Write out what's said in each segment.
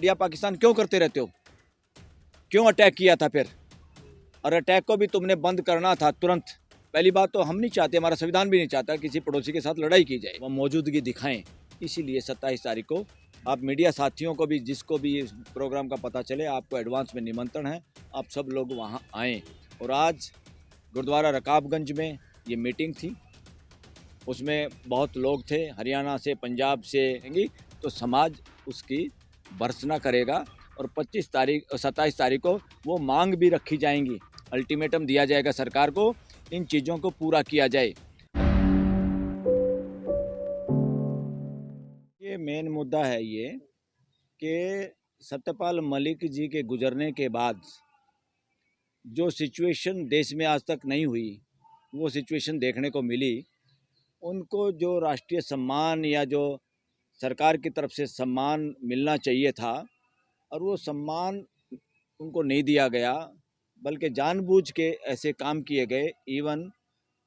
India Pakistan क्यों करते रहते हो? क्यों अटैक किया था फिर? और अटैक को भी तुमने बंद करना था तुरंत। पहली बात तो हम नहीं चाहते, हमारा संविधान भी नहीं चाहता किसी पड़ोसी के साथ लड़ाई की जाए, वो मौजूदगी दिखाएं। इसीलिए 27 तारीख को आप मीडिया साथियों को भी, जिसको भी इस प्रोग्राम का पता चले, आपको एडवांस में निमंत्रण है, आप सब लोग वहां आएँ। और आज गुरुद्वारा रकाबगंज में ये मीटिंग थी, उसमें बहुत लोग थे, हरियाणा से, पंजाब से, तो समाज उसकी भर्त्सना करेगा। और 27 तारीख को वो मांग भी रखी जाएंगी, अल्टीमेटम दिया जाएगा सरकार को, इन चीज़ों को पूरा किया जाए। ये मेन मुद्दा है ये कि सत्यपाल मलिक जी के गुजरने के बाद जो सिचुएशन देश में आज तक नहीं हुई, वो सिचुएशन देखने को मिली। उनको जो राष्ट्रीय सम्मान या जो सरकार की तरफ से सम्मान मिलना चाहिए था, और वो सम्मान उनको नहीं दिया गया, बल्कि जानबूझ के ऐसे काम किए गए। Even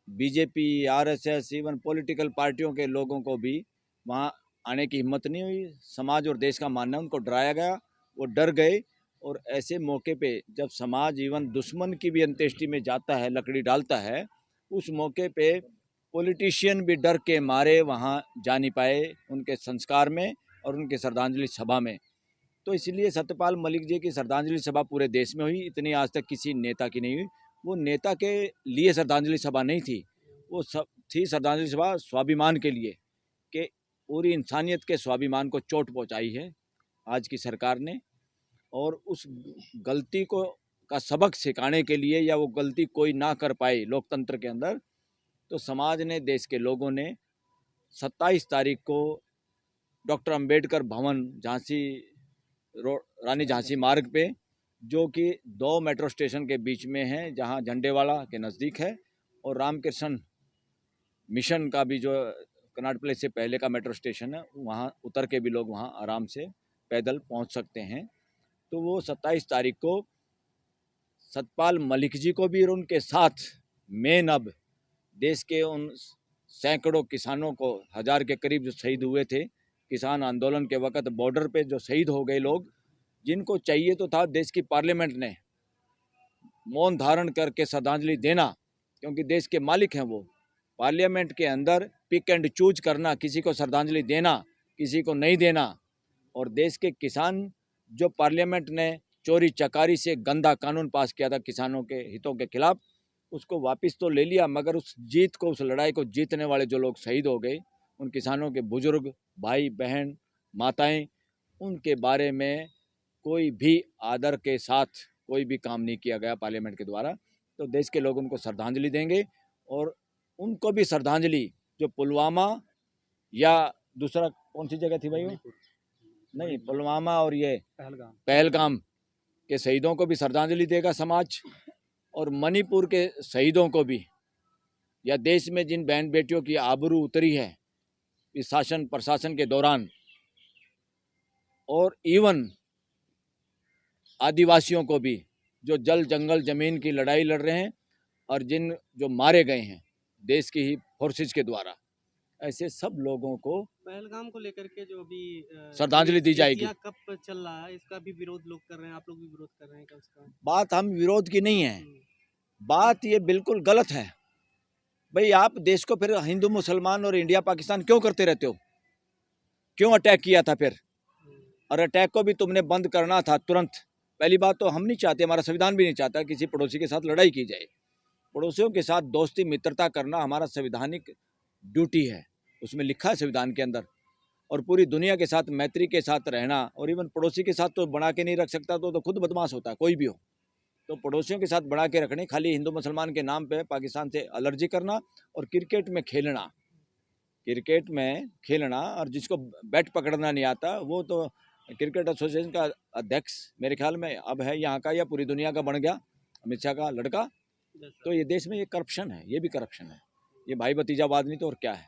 BJP, RSS, even political पार्टियों के लोगों को भी वहाँ आने की हिम्मत नहीं हुई। समाज और देश का मानना, उनको डराया गया, वो डर गए। और ऐसे मौके पे जब समाज इवन दुश्मन की भी अंत्येष्टि में जाता है, लकड़ी डालता है, उस मौके पे पॉलिटिशियन भी डर के मारे वहाँ जा नहीं पाए उनके संस्कार में और उनके श्रद्धांजलि सभा में। तो इसलिए सत्यपाल मलिक जी की श्रद्धांजलि सभा पूरे देश में हुई, इतनी आज तक किसी नेता की नहीं हुई। वो नेता के लिए श्रद्धांजलि सभा नहीं थी, वो सब थी श्रद्धांजलि सभा स्वाभिमान के लिए, कि पूरी इंसानियत के स्वाभिमान को चोट पहुंचाई है आज की सरकार ने। और उस गलती को का सबक सिखाने के लिए, या वो गलती कोई ना कर पाए लोकतंत्र के अंदर, तो समाज ने, देश के लोगों ने 27 तारीख को डॉक्टर अंबेडकर भवन, झांसी रोड, रानी झांसी मार्ग पे, जो कि 2 मेट्रो स्टेशन के बीच में है, जहां झंडेवाला के नज़दीक है, और रामकृष्ण मिशन का भी, जो कनाट प्लेस से पहले का मेट्रो स्टेशन है, वहां उतर के भी लोग वहां आराम से पैदल पहुंच सकते हैं। तो वो 27 तारीख को सतपाल मलिक जी को भी और उनके साथ मेन, अब देश के उन सैकड़ों किसानों को, 1000 के करीब जो शहीद हुए थे किसान आंदोलन के वक्त, बॉर्डर पे जो शहीद हो गए लोग, जिनको चाहिए तो था देश की पार्लियामेंट ने मौन धारण करके श्रद्धांजलि देना, क्योंकि देश के मालिक हैं वो। पार्लियामेंट के अंदर पिक एंड चूज करना, किसी को श्रद्धांजलि देना, किसी को नहीं देना। और देश के किसान, जो पार्लियामेंट ने चोरी चकारी से गंदा कानून पास किया था किसानों के हितों के खिलाफ, उसको वापस तो ले लिया, मगर उस जीत को, उस लड़ाई को जीतने वाले जो लोग शहीद हो गए, उन किसानों के बुजुर्ग, भाई बहन, माताएं, उनके बारे में कोई भी आदर के साथ कोई भी काम नहीं किया गया पार्लियामेंट के द्वारा। तो देश के लोग उनको श्रद्धांजलि देंगे। और उनको भी श्रद्धांजलि, जो पुलवामा या दूसरा कौन सी जगह थी भाई वो, नहीं, पुलवामा और ये पहलगाम के शहीदों को भी श्रद्धांजलि देगा समाज। और मणिपुर के शहीदों को भी, या देश में जिन बहन बेटियों की आबरू उतरी है इस शासन प्रशासन के दौरान, और इवन आदिवासियों को भी, जो जल जंगल जमीन की लड़ाई लड़ रहे हैं और जो मारे गए हैं देश की ही फोर्सेज के द्वारा, ऐसे सब लोगों को पहलगाम को लेकर के जो भी श्रद्धांजलि दी जाएगी। कब चल रहा है, इसका भी विरोध लोग कर रहे हैं, आप लोग भी विरोध कर रहे हैं क्या उसका? बात हम विरोध की नहीं है, बात ये बिल्कुल गलत है। भाई, आप देश को फिर हिंदू मुसलमान और इंडिया पाकिस्तान क्यों करते रहते हो? क्यों अटैक किया था फिर? और अटैक को भी तुमने बंद करना था तुरंत। पहली बात तो हम नहीं चाहते, हमारा संविधान भी नहीं चाहता किसी पड़ोसी के साथ लड़ाई की जाए। पड़ोसियों के साथ दोस्ती मित्रता करना हमारा संवैधानिक ड्यूटी है, उसमें लिखा है संविधान के अंदर। और पूरी दुनिया के साथ मैत्री के साथ रहना, और इवन पड़ोसी के साथ तो बना के नहीं रख सकता, तो खुद बदमाश होता है, कोई भी हो। तो पड़ोसियों के साथ बना के रखने, खाली हिंदू मुसलमान के नाम पे पाकिस्तान से एलर्जी करना, और क्रिकेट में खेलना, और जिसको बैट पकड़ना नहीं आता, वो तो क्रिकेट एसोसिएशन का अध्यक्ष मेरे ख्याल में अब है यहाँ का, या पूरी दुनिया का बन गया, अमित शाह का लड़का। तो ये देश में ये करप्शन है, ये भी करप्शन है, ये भाई भतीजावाद नहीं तो और क्या है।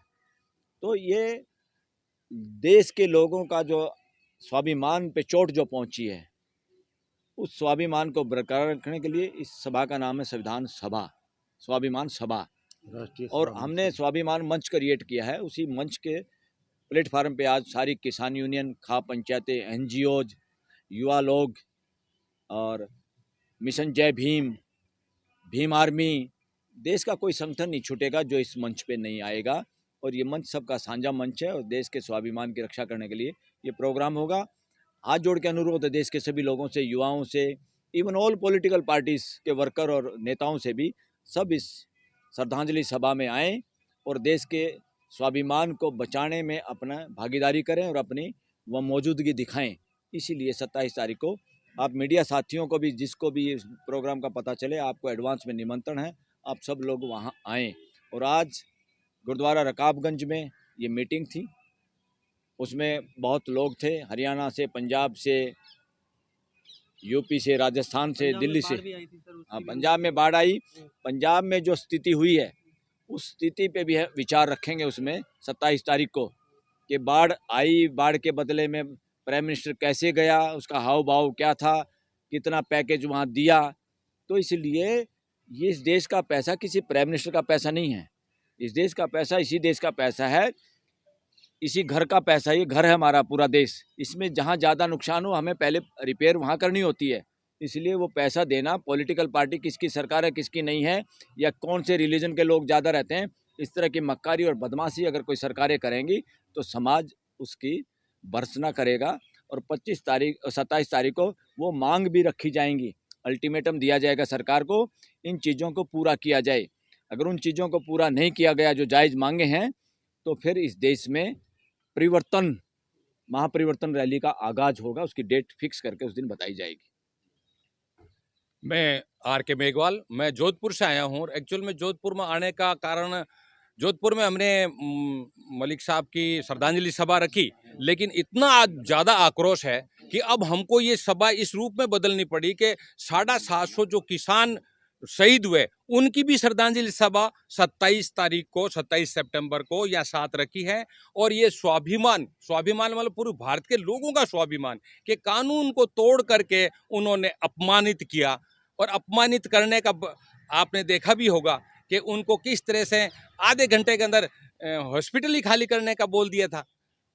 तो ये देश के लोगों का जो स्वाभिमान पे चोट जो पहुंची है, उस स्वाभिमान को बरकरार रखने के लिए इस सभा का नाम है संविधान सभा, स्वाभिमान सभा। और हमने स्वाभिमान मंच क्रिएट किया है। उसी मंच के प्लेटफार्म पे आज सारी किसान यूनियन, खाप पंचायतें, एनजीओज, युवा लोग और मिशन जय भीम, भीम आर्मी, देश का कोई संगठन नहीं छूटेगा जो इस मंच पे नहीं आएगा। और ये मंच सबका साझा मंच है और देश के स्वाभिमान की रक्षा करने के लिए ये प्रोग्राम होगा। हाथ जोड़ के अनुरोध है देश के सभी लोगों से, युवाओं से, इवन ऑल पॉलिटिकल पार्टीज के वर्कर और नेताओं से भी, सब इस श्रद्धांजलि सभा में आएँ और देश के स्वाभिमान को बचाने में अपना भागीदारी करें और अपनी वह मौजूदगी दिखाएं। इसीलिए 27 तारीख को आप मीडिया साथियों को भी, जिसको भी इस प्रोग्राम का पता चले, आपको एडवांस में निमंत्रण है, आप सब लोग वहाँ आएँ। और आज गुरुद्वारा रकाबगंज में ये मीटिंग थी, उसमें बहुत लोग थे, हरियाणा से, पंजाब से, यूपी से, राजस्थान से, पंजाब में दिल्ली से। बाढ़ भी आई थी सर, हाँ, उसकी भी पंजाब में बाढ़ आई। पंजाब में जो स्थिति हुई है उस स्थिति पे भी विचार रखेंगे उसमें 27 तारीख को, कि बाढ़ आई, बाढ़ के बदले में प्राइम मिनिस्टर कैसे गया, उसका हाव भाव क्या था, कितना पैकेज वहाँ दिया। तो इसलिए ये इस देश का पैसा किसी प्राइम मिनिस्टर का पैसा नहीं है, इस देश का पैसा इसी देश का पैसा है, इसी घर का पैसा, ये घर है हमारा पूरा देश। इसमें जहाँ ज़्यादा नुकसान हो हमें पहले रिपेयर वहाँ करनी होती है। इसलिए वो पैसा देना, पॉलिटिकल पार्टी किसकी सरकार है किसकी नहीं है, या कौन से रिलीजन के लोग ज़्यादा रहते हैं, इस तरह की मक्कारी और बदमाशी अगर कोई सरकारें करेंगी तो समाज उसकी भर्त्सना करेगा। और 27 तारीख को वो मांग भी रखी जाएंगी, अल्टीमेटम दिया जाएगा सरकार को, इन चीज़ों को पूरा किया जाए। अगर उन चीज़ों को पूरा नहीं किया गया जो जायज़ मांगे हैं, तो फिर इस देश में परिवर्तन, महापरिवर्तन रैली का आगाज होगा। उसकी डेट फिक्स करके उस दिन बताई जाएगी। मैं आर के मेघवाल, मैं जोधपुर से आया हूँ। एक्चुअल में जोधपुर में आने का कारण, जोधपुर में हमने मलिक साहब की श्रद्धांजलि सभा रखी, लेकिन इतना ज़्यादा आक्रोश है कि अब हमको ये सभा इस रूप में बदलनी पड़ी कि 750 जो किसान शहीद हुए उनकी भी श्रद्धांजलि सभा 27 तारीख को, 27 सितंबर को या 7 रखी है। और ये स्वाभिमान, स्वाभिमान मतलब पूरे भारत के लोगों का स्वाभिमान, कि कानून को तोड़ करके उन्होंने अपमानित किया। और अपमानित करने का आपने देखा भी होगा कि उनको किस तरह से आधे घंटे के अंदर हॉस्पिटल ही खाली करने का बोल दिया था।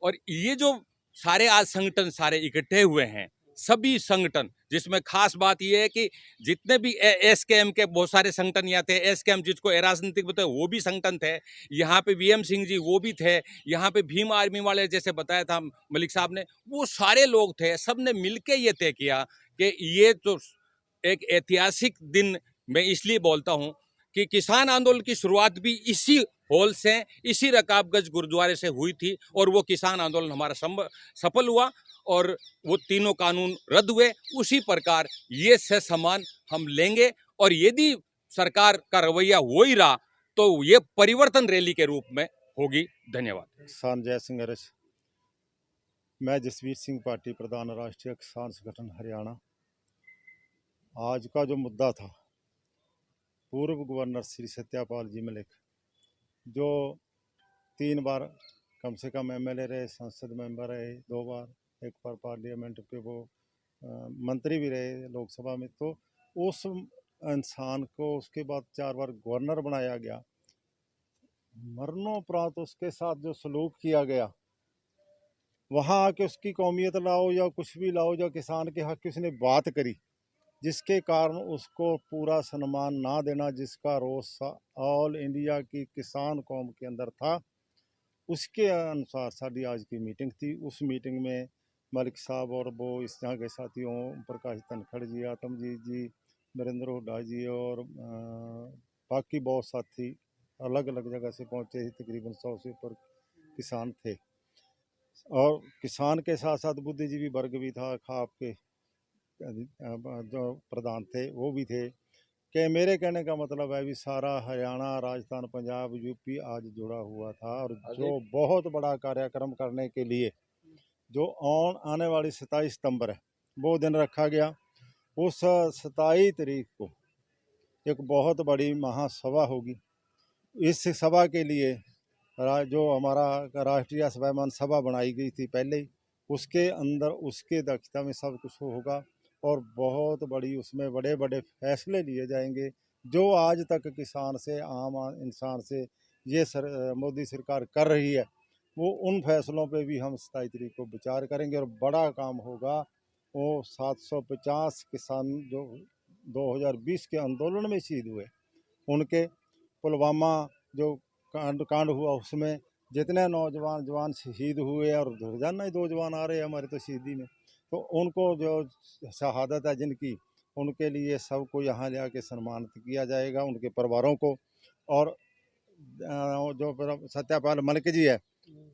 और ये जो सारे आज संगठन सारे इकट्ठे हुए हैं, सभी संगठन, जिसमें खास बात यह है कि जितने भी एसकेएम के बहुत सारे संगठन यहाँ थे, एसकेएम जिसको राजनीतिक बताए वो भी संगठन थे, यहाँ पे वीएम सिंह जी वो भी थे, यहाँ पे भीम आर्मी वाले जैसे बताया था मलिक साहब ने, वो सारे लोग थे। सब ने मिलके ये तय किया कि ये तो एक ऐतिहासिक दिन मैं इसलिए बोलता हूँ कि किसान आंदोलन की शुरुआत भी इसी हॉल से, इसी रकाबगंज गुरुद्वारे से हुई थी। और वो किसान आंदोलन हमारा सफल हुआ और वो तीनों कानून रद्द हुए। उसी प्रकार ये से सम्मान हम लेंगे। और यदि सरकार का रवैया हो ही रहा तो ये परिवर्तन रैली के रूप में होगी। धन्यवाद। किसान जय संघर्ष। मैं जसवीर सिंह पार्टी प्रधान, राष्ट्रीय किसान संगठन हरियाणा। आज का जो मुद्दा था, पूर्व गवर्नर श्री सत्यपाल जी मलिक, जो 3 बार कम से कम एमएलए रहे, संसद मेंबर रहे 2 बार, 1 बार पार्लियामेंट पे वो मंत्री भी रहे लोकसभा में, तो उस इंसान को उसके बाद 4 बार गवर्नर बनाया गया। मरणोपरांत उसके साथ जो सलूक किया गया, वहाँ आके उसकी कौमियत लाओ या कुछ भी लाओ, जो किसान के हक की उसने बात करी, जिसके कारण उसको पूरा सम्मान ना देना, जिसका रोष ऑल इंडिया की किसान कौम के अंदर था, उसके अनुसार साड़ी आज की मीटिंग थी। उस मीटिंग में मलिक साहब और वो इस यहाँ के साथियों प्रकाश धनखड़ जी, आतमजीत जी, नरेंद्र हुड्डा जी और बाकी बहुत साथी अलग अलग जगह से पहुँचे ही। तकरीबन 100 से ऊपर किसान थे और किसान के साथ साथ बुद्धिजीवी वर्ग भी था। खाप के जो प्रधान थे वो भी थे। कि मेरे कहने का मतलब है भी सारा हरियाणा, राजस्थान, पंजाब, यूपी आज जुड़ा हुआ था। और जो बहुत बड़ा कार्यक्रम करने के लिए जो आने वाली 27 सितंबर है वो दिन रखा गया। उस 27 तारीख को एक बहुत बड़ी महासभा होगी। इस सभा के लिए जो हमारा राष्ट्रीय स्वाभिमान सभा बनाई गई थी पहले ही, उसके अंदर उसके अध्यक्षता में सब कुछ होगा और बहुत बड़ी उसमें बड़े बड़े फैसले लिए जाएंगे। जो आज तक किसान से, आम इंसान से ये मोदी सरकार कर रही है, वो उन फैसलों पे भी हम 27 तारीख को विचार करेंगे। और बड़ा काम होगा वो 750 किसान जो 2020 के आंदोलन में शहीद हुए, उनके पुलवामा जो कांड हुआ उसमें जितने नौजवान जवान शहीद हुए, और रोजाना ही 2 जवान आ रहे हैं हमारे तो शहीदी में, तो उनको जो शहादत है जिनकी, उनके लिए सबको यहाँ ले आके सम्मानित किया जाएगा, उनके परिवारों को। और जो सत्यपाल मलिक जी है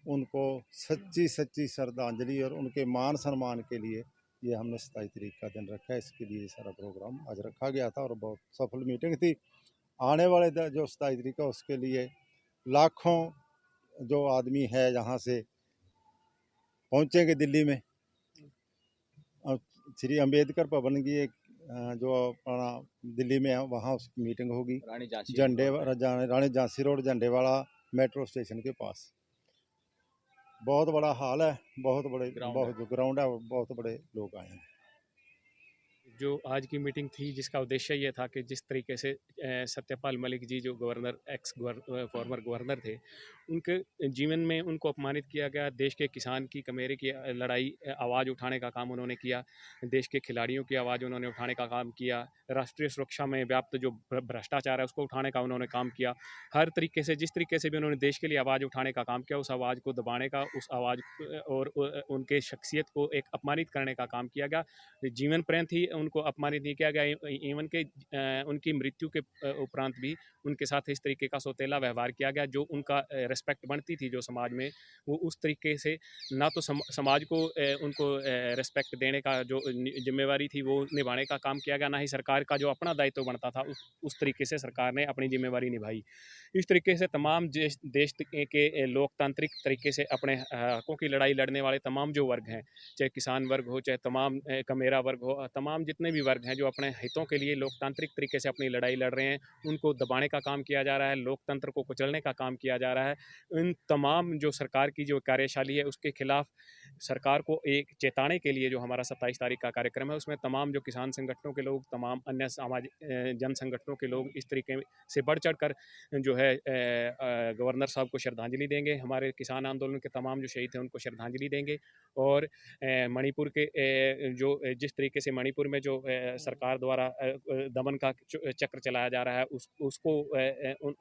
उनको सच्ची श्रद्धांजलि और उनके मान सम्मान के लिए ये हमने 27 तारीख का दिन रखा है। इसके लिए सारा प्रोग्राम आज रखा गया था और बहुत सफल मीटिंग थी। आने वाले जो 27 तारीख का उसके लिए लाखों जो आदमी है यहाँ से पहुँचेंगे दिल्ली में, और श्री अम्बेडकर भवन की एक जो अपना दिल्ली में है वहाँ उसकी मीटिंग होगी, Rani Jhansi Road Jhandewala metro station के पास। बहुत बड़ा हाल है, बहुत ग्राउंड है, बहुत बड़े लोग आए हैं। जो आज की मीटिंग थी जिसका उद्देश्य ये था कि जिस तरीके से सत्यपाल मलिक जी जो फॉर्मर गवर्नर थे, उनके जीवन में उनको अपमानित किया गया। देश के किसान की कमेरे की लड़ाई आवाज़ उठाने का काम उन्होंने किया, देश के खिलाड़ियों की आवाज़ उन्होंने उठाने का काम किया, राष्ट्रीय सुरक्षा में व्याप्त जो भ्रष्टाचार है उसको उठाने का उन्होंने काम किया। हर तरीके से जिस तरीके से भी उन्होंने देश के लिए आवाज़ उठाने का काम किया, उस आवाज़ को दबाने का, उस आवाज़ और उनके शख्सियत को एक अपमानित करने का काम किया गया। जीवन पर्यंत ही उनको अपमानित नहीं किया गया, इवन के उनकी मृत्यु के उपरांत भी उनके साथ इस तरीके का सौतेला व्यवहार किया गया। जो उनका रिस्पेक्ट बनती थी जो समाज में, वो उस तरीके से ना तो समाज को उनको रिस्पेक्ट देने का जो जिम्मेवारी थी वो निभाने का काम किया गया, ना ही सरकार का जो अपना दायित्व बनता था उस तरीके से सरकार ने अपनी जिम्मेवारी निभाई। इस तरीके से तमाम देश के लोकतांत्रिक तरीके से अपने हकों की लड़ाई लड़ने वाले तमाम जो वर्ग हैं, चाहे किसान वर्ग हो, चाहे तमाम कमेरा वर्ग हो, तमाम जितने भी वर्ग हैं जो अपने हितों के लिए लोकतांत्रिक तरीके से अपनी लड़ाई लड़ रहे हैं, उनको दबाने का काम किया जा रहा है, लोकतंत्र को कुचलने का काम किया जा रहा है। इन तमाम जो सरकार की जो कार्यशैली है उसके खिलाफ सरकार को एक चेताने के लिए जो हमारा 27 तारीख का कार्यक्रम है, उसमें तमाम जो किसान संगठनों के लोग, तमाम अन्य सामाजिक जन संगठनों के लोग इस तरीके से बढ़ चढ़ कर जो है गवर्नर साहब को श्रद्धांजलि देंगे। हमारे किसान आंदोलन के तमाम जो शहीद हैं उनको श्रद्धांजलि देंगे। और मणिपुर के जो जिस तरीके से मणिपुर में जो सरकार द्वारा दमन का चक्र चलाया जा रहा है उसको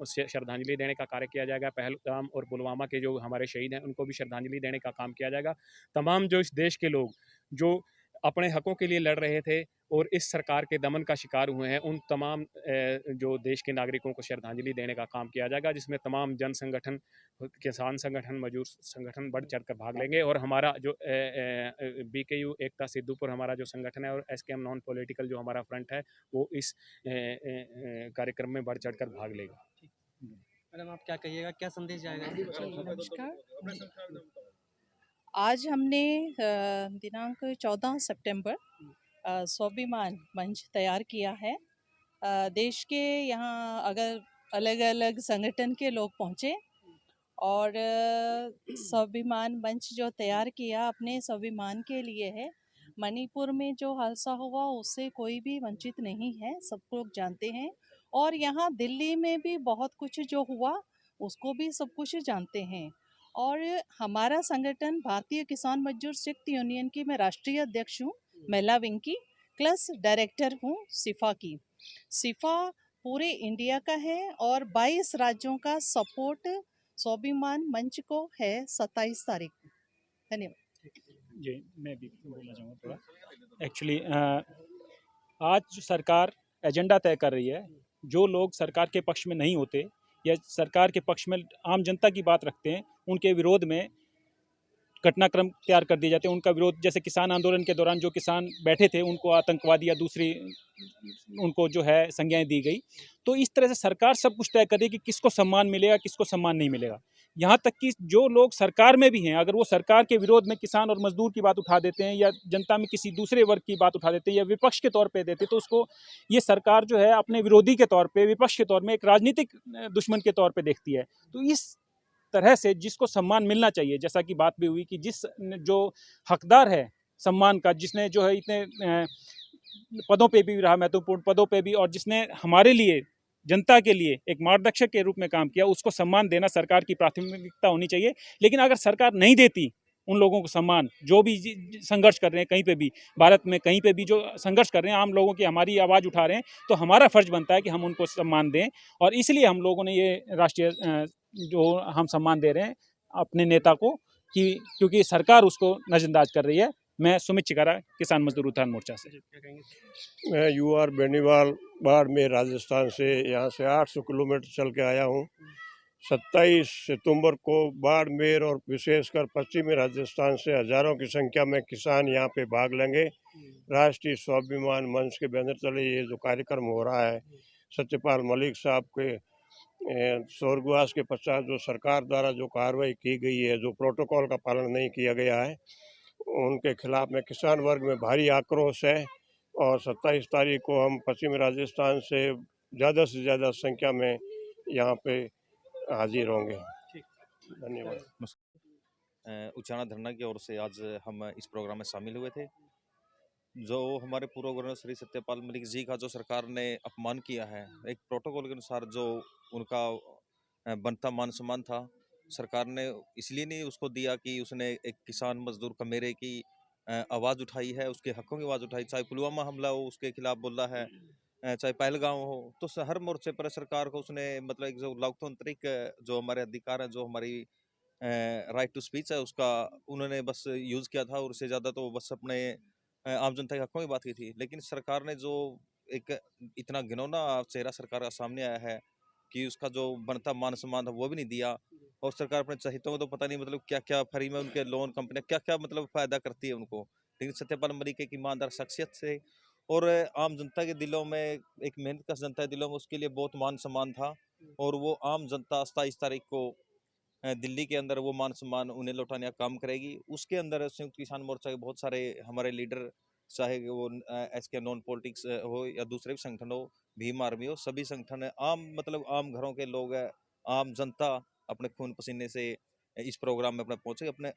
श्रद्धांजलि देने का कार्य किया जाएगा। पहलगाम और पुलवामा के जो हमारे शहीद हैं उनको भी श्रद्धांजलि देने का काम किया जाएगा। तमाम जो इस देश के लोग जो अपने हकों के लिए लड़ रहे थे और इस सरकार के दमन का शिकार हुए हैं, उन तमाम जो देश के नागरिकों को श्रद्धांजलि देने का काम किया जाएगा, जिसमें तमाम जन संगठन, किसान संगठन, मजदूर संगठन बढ़ चढ़ कर भाग लेंगे। और हमारा जो BKU एकता सिद्धूपुर हमारा जो संगठन है और SKM नॉन पॉलिटिकल जो हमारा फ्रंट है वो इस कार्यक्रम में बढ़ चढ़ कर भाग लेगा। मैडम आप क्या कहिएगा, क्या संदेश जाएगा? नमस्कार। आज हमने दिनांक 14 सितंबर स्वाभिमान मंच तैयार किया है। देश के यहाँ अगर अलग अलग संगठन के लोग पहुँचे और स्वाभिमान मंच जो तैयार किया अपने स्वाभिमान के लिए है। मणिपुर में जो हादसा हुआ उससे कोई भी वंचित नहीं है, सब लोग जानते हैं। और यहाँ दिल्ली में भी बहुत कुछ जो हुआ उसको भी सब कुछ जानते हैं। और हमारा संगठन भारतीय किसान मजदूर संयुक्त यूनियन की मैं राष्ट्रीय अध्यक्ष हूँ, महिला विंग की, प्लस डायरेक्टर हूँ सिफा की। सिफा पूरे इंडिया का है और 22 राज्यों का सपोर्ट स्वाभिमान मंच को है 27 तारीख को। धन्यवाद। जी, मैं भी बोलना चाहूँगा थोड़ा। एक्चुअली आज जो सरकार एजेंडा तय कर रही है, जो लोग सरकार के पक्ष में नहीं होते या सरकार के पक्ष में आम जनता की बात रखते हैं, उनके विरोध में घटनाक्रम तैयार कर दिए जाते हैं। उनका विरोध, जैसे किसान आंदोलन के दौरान जो किसान बैठे थे उनको आतंकवादी या दूसरी उनको जो है संज्ञाएं दी गई। तो इस तरह से सरकार सब कुछ तय करे कि किसको सम्मान मिलेगा, किसको सम्मान नहीं मिलेगा। यहाँ तक कि जो लोग सरकार में भी हैं, अगर वो सरकार के विरोध में किसान और मजदूर की बात उठा देते हैं या जनता में किसी दूसरे वर्ग की बात उठा देते हैं या विपक्ष के तौर पे देते हैं, तो उसको ये सरकार जो है अपने विरोधी के तौर पे, विपक्ष के तौर में एक राजनीतिक दुश्मन के तौर पे देखती है। तो इस तरह से जिसको सम्मान मिलना चाहिए, जैसा कि बात भी हुई कि जिस जो हकदार है सम्मान का, जिसने जो है इतने पदों पे भी रहा, महत्वपूर्ण पदों पे भी, और जिसने हमारे लिए, जनता के लिए एक मार्गदर्शक के रूप में काम किया, उसको सम्मान देना सरकार की प्राथमिकता होनी चाहिए। लेकिन अगर सरकार नहीं देती उन लोगों को सम्मान, जो भी संघर्ष कर रहे हैं कहीं पे भी, भारत में कहीं पे भी जो संघर्ष कर रहे हैं, आम लोगों की हमारी आवाज़ उठा रहे हैं, तो हमारा फ़र्ज़ बनता है कि हम उनको सम्मान दें। और इसलिए हम लोगों ने ये राष्ट्रीय जो हम सम्मान दे रहे हैं अपने नेता को, कि क्योंकि सरकार उसको नज़रअंदाज कर रही है। मैं सुमित चिकारा, किसान मजदूर उत्थान मोर्चा से। क्या कहेंगे? मैं यूआर बेनीवाल बाड़मेर राजस्थान से यहाँ से 800 किलोमीटर चल के आया हूँ। 27 सितंबर को बाड़मेर और विशेषकर पश्चिमी राजस्थान से हजारों की संख्या में किसान यहाँ पे भाग लेंगे। राष्ट्रीय स्वाभिमान मंच के बैनर तले ये जो कार्यक्रम हो रहा है, सत्यपाल मलिक साहब के स्वर्गवास के पश्चात जो सरकार द्वारा जो कार्रवाई की गई है, जो प्रोटोकॉल का पालन नहीं किया गया है, उनके खिलाफ में किसान वर्ग में भारी आक्रोश है। और 27 तारीख को हम पश्चिमी राजस्थान से ज़्यादा संख्या में यहाँ पे हाजिर होंगे। धन्यवाद। उचाना धरना की ओर से आज हम इस प्रोग्राम में शामिल हुए थे। जो हमारे पूर्व गवर्नर श्री सत्यपाल मलिक जी का जो सरकार ने अपमान किया है, एक प्रोटोकॉल के अनुसार जो उनका बनता मान सम्मान था, सरकार ने इसलिए नहीं उसको दिया कि उसने एक किसान मजदूर कमेरे की आवाज़ उठाई है, उसके हकों की आवाज़ उठाई। चाहे पुलवामा हमला हो उसके खिलाफ बोला है, चाहे पहलगाम हो, तो हर मोर्चे पर सरकार को उसने मतलब एक जो लोकतांत्रिक जो हमारे अधिकार हैं, जो हमारी राइट टू स्पीच है, उसका उन्होंने बस यूज़ किया था। और उससे ज़्यादा तो बस अपने आम जनता के हकों की बात की थी। लेकिन सरकार ने जो एक इतना घिनौना चेहरा सरकार का सामने आया है कि उसका जो बनता मान सम्मान था वो भी नहीं दिया। और सरकार अपने चहितों को तो पता नहीं मतलब क्या क्या फ्री में उनके लोन कंपनियां क्या क्या मतलब फ़ायदा करती है उनको। लेकिन सत्यपाल मलिक एक ईमानदार शख्सियत से और आम जनता के दिलों में, एक मेहनत का जनता के दिलों में उसके लिए बहुत मान सम्मान था। और वो आम जनता 27 तारीख को दिल्ली के अंदर वो मान सम्मान उन्हें लौटाने का काम करेगी। उसके अंदर संयुक्त किसान मोर्चा के बहुत सारे हमारे लीडर, चाहे वो एसके नॉन पॉलिटिक्स हो या दूसरे भी संगठन हो, भीम आर्मी हो, सभी संगठन आम मतलब आम घरों के लोग हैं, आम जनता अपने खून पसीने से इस प्रोग्राम में अपना पहुंचे। अपने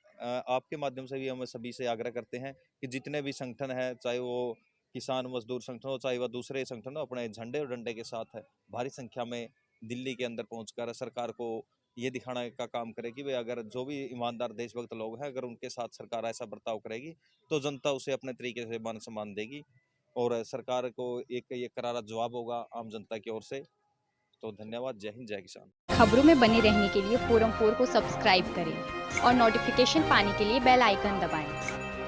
आपके माध्यम से भी हम सभी से आग्रह करते हैं कि जितने भी संगठन हैं, चाहे वो किसान मजदूर संगठन हो, चाहे वह दूसरे संगठन हो, अपने झंडे और डंडे के साथ है भारी संख्या में दिल्ली के अंदर पहुंचकर सरकार को ये दिखाने का काम करे कि वे अगर जो भी ईमानदार देशभक्त लोग हैं, अगर उनके साथ सरकार ऐसा बर्ताव करेगी तो जनता उसे अपने तरीके से मान सम्मान देगी और सरकार को एक ये करारा जवाब होगा आम जनता की ओर से। तो धन्यवाद। जय हिंद, जय किसान। खबरों में बने रहने के लिए फोरम 4 को सब्सक्राइब करें और नोटिफिकेशन पाने के लिए बेल आइकन दबाएं।